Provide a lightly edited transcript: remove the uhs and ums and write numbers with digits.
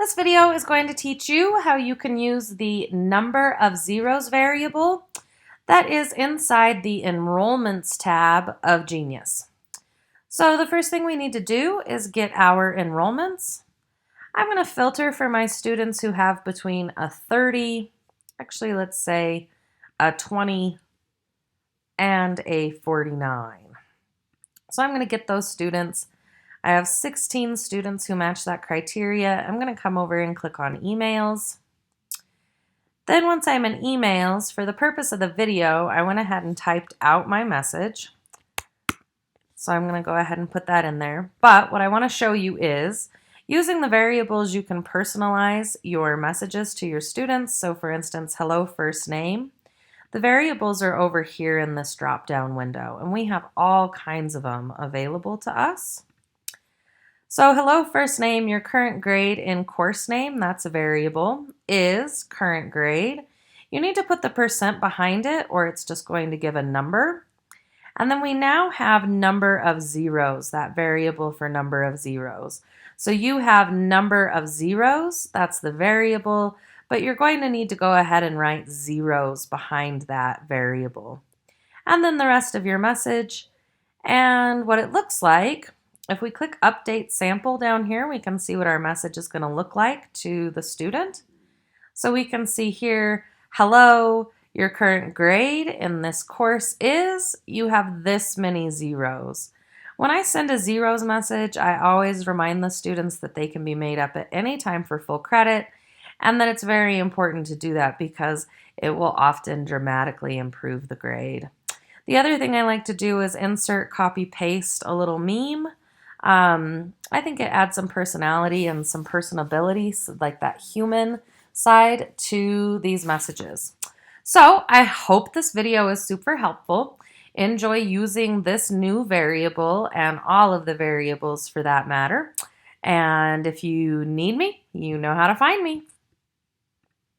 This video is going to teach you how you can use the number of zeros variable that is inside the Enrollments tab of Genius. So the first thing we need to do is get our enrollments. I'm going to filter for my students who have between a 30, actually let's say a 20 and a 49. So I'm going to get those students. I have 16 students who match that criteria. I'm going to come over and click on emails. Then once I'm in emails, for the purpose of the video, I went ahead and typed out my message. So I'm going to go ahead and put that in there. But what I want to show you is using the variables, you can personalize your messages to your students. So for instance, hello first name. The variables are over here in this drop-down window, and we have all kinds of them available to us. So hello first name, your current grade in course name, that's a variable, is current grade. You need to put the percent behind it or it's just going to give a number. And then we now have number of zeros, that variable for number of zeros. So you have number of zeros, that's the variable, but you're going to need to go ahead and write zeros behind that variable. And then the rest of your message and what it looks like. If we click Update Sample down here, we can see what our message is going to look like to the student. So we can see here, hello, your current grade in this course is, you have this many zeros. When I send a zeros message, I always remind the students that they can be made up at any time for full credit, and that it's very important to do that because it will often dramatically improve the grade. The other thing I like to do is insert, copy, paste a little meme. I think it adds some personality and some personability, so like that human side to these messages. So I hope this video is super helpful. Enjoy using this new variable and all of the variables for that matter. And if you need me, you know how to find me.